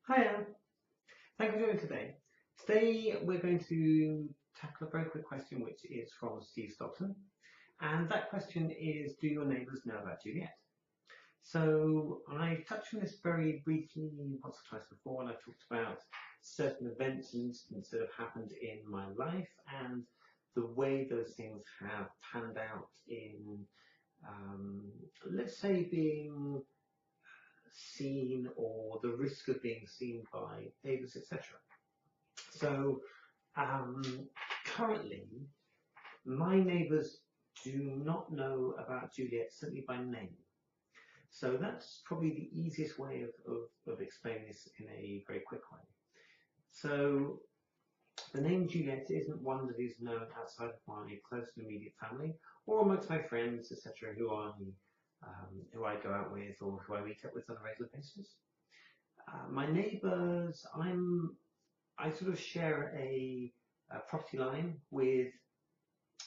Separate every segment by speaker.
Speaker 1: Hiya, thank you for joining today. Today we're going to tackle a very quick question which is from Steve Stockton. And that question is, do your neighbours know about Juliette? So I touched on this very briefly once or twice before, and I talked about certain events and incidents that have happened in my life and the way those things have panned out in, let's say, being seen or the risk of being seen by neighbours, etc. So um, currently, my neighbours do not know about Juliette simply by name. So that's probably the easiest way of explaining this in a very quick way. So the name Juliette isn't one that is known outside of my close and immediate family or amongst my friends, etc., who I go out with or who I meet up with on a regular basis. My neighbours, I sort of share a property line with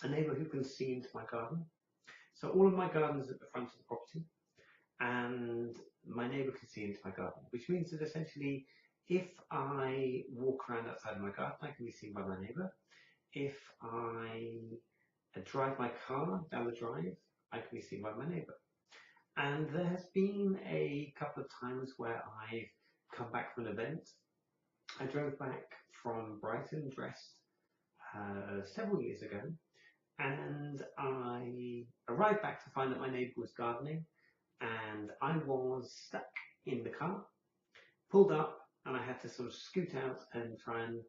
Speaker 1: a neighbour who can see into my garden. So all of my garden's at the front of the property, and my neighbour can see into my garden, which means that essentially, if I walk around outside of my garden, I can be seen by my neighbour. If I drive my car down the drive, I can be seen by my neighbour. And there has been a couple of times where I've come back from an event. I drove back from Brighton dressed several years ago, and I arrived back to find that my neighbour was gardening, and I was stuck in the car, pulled up, and I had to sort of scoot out and try and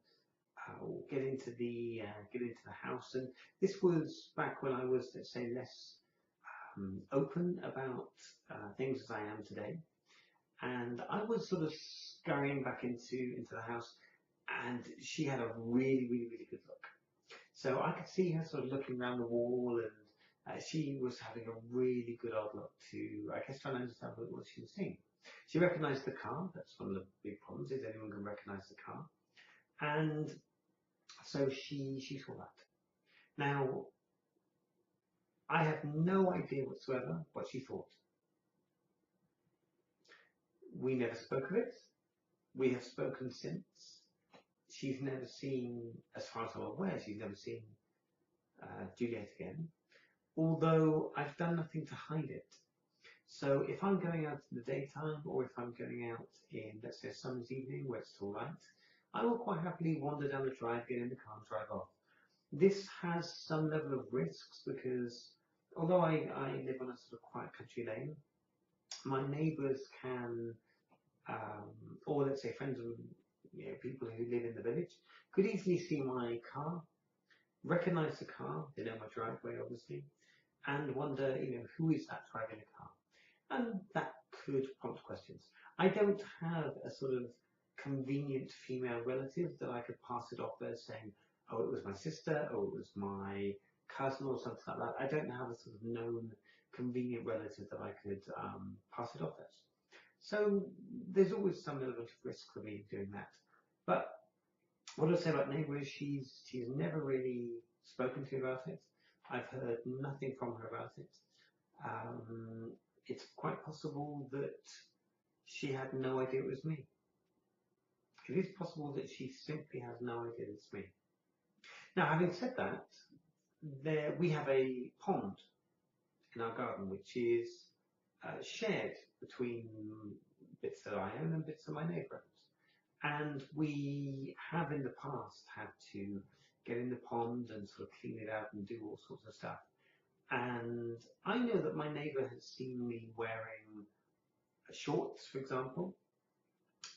Speaker 1: get into the house. And this was back when I was, let's say, less open about things as I am today. And I was sort of scurrying back into the house, and she had a really good look. So I could see her sort of looking around the wall, and she was having a really good old look to, I guess, trying to understand what it was she was seeing. She recognised the car. That's one of the big problems, is anyone can recognise the car. And so she saw that. Now, I have no idea whatsoever what she thought. We never spoke of it. We have spoken since. She's never seen, as far as I'm aware, she's never seen Juliette again, although I've done nothing to hide it. So if I'm going out in the daytime, or if I'm going out in, let's say, a summer's evening where it's still light, I will quite happily wander down the drive, get in the car and drive off. This has some level of risks because although I live on a sort of quiet country lane, my neighbours can, or let's say friends of people who live in the village, could easily see my car, recognise the car, they know my driveway obviously, and wonder, who is that driving the car? And that could prompt questions. I don't have a sort of convenient female relative that I could pass it off as saying, oh, it was my sister, or it was my cousin, or something like that. I don't have a sort of known convenient relative that I could pass it off as. So there's always some element of risk for me doing that. But what I'll say about neighbour is she's never really spoken to me about it. I've heard nothing from her about it. It's quite possible that she had no idea it was me. It is possible that she simply has no idea it's me. Now, having said that, we have a pond in our garden which is shared between bits that I own and bits that my neighbour owns. And we have in the past had to get in the pond and sort of clean it out and do all sorts of stuff. And I know that my neighbour has seen me wearing shorts, for example,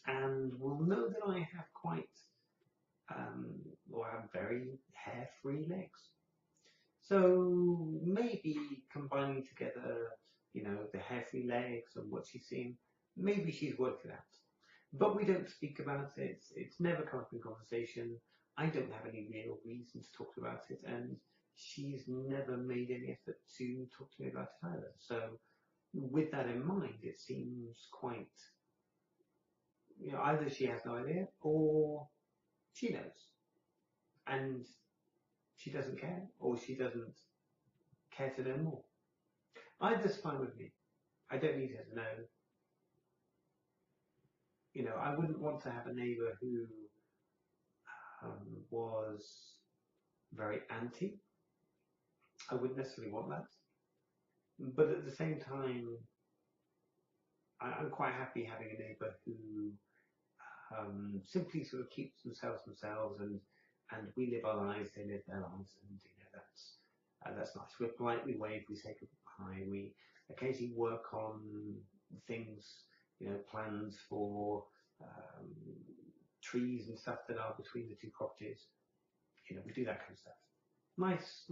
Speaker 1: and will know that I have quite, or have very hair-free legs. So maybe combining together, the hair-free legs and what she's seen, maybe she's worked it out. But we don't speak about it. It's never come up in conversation. I don't have any real reason to talk about it, and she's never made any effort to talk to me about it either. So with that in mind, it seems quite, either she has no idea or she knows and she doesn't care, or she doesn't care to know more. Either's fine with me. I don't need her to know. You know, I wouldn't want to have a neighbour who was very anti. I wouldn't necessarily want that. But at the same time, I'm quite happy having a neighbour who simply sort of keeps themselves, and we live our lives, they live their lives, and you know that's nice. We politely wave, we say goodbye, we occasionally work on things, you know, plans for um, trees and stuff that are between the two properties. You know, we do that kind of stuff. Nice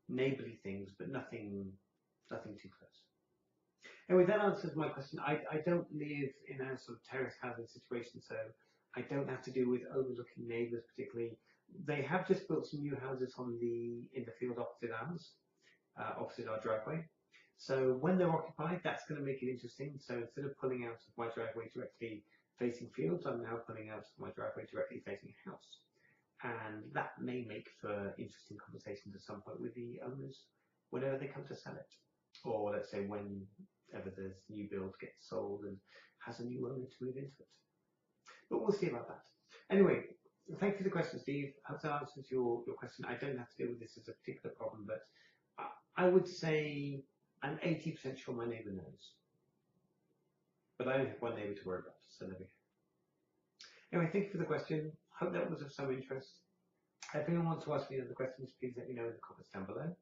Speaker 1: neighbourly things, but nothing too close. Anyway, that answers my question. I don't live in a sort of terrace housing situation, so I don't have to deal with overlooking neighbours particularly. They have just built some new houses in the field opposite ours, opposite our driveway. So when they're occupied, that's going to make it interesting. So instead of pulling out of my driveway directly facing fields, I'm now pulling out of my driveway directly facing a house. And that may make for interesting conversations at some point with the owners whenever they come to sell it. Or let's say whenever this new build gets sold and has a new owner to move into it. But we'll see about that. Anyway, thank you for the question, Steve. I hope that answers your question. I don't have to deal with this as a particular problem, but I would say I'm 80% sure my neighbour knows. But I only have one neighbour to worry about, so there we go. Anyway, thank you for the question. Hope that was of some interest. If anyone wants to ask me other questions, please let me know in the comments down below.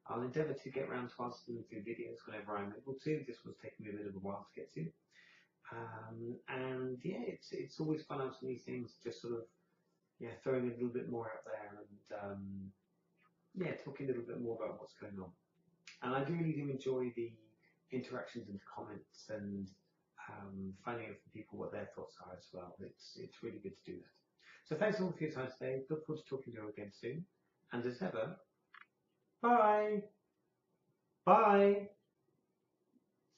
Speaker 1: I'll endeavour to get around to answering them through videos whenever I'm able to. This was taking me a bit of a while to get to. And yeah, it's always fun answering these things, just sort of throwing a little bit more out there and talking a little bit more about what's going on. And I really do enjoy the interactions and comments and finding out from people what their thoughts are as well. It's really good to do that. So thanks all for your time today. Look forward to talking to you again soon. And as ever, bye! Bye!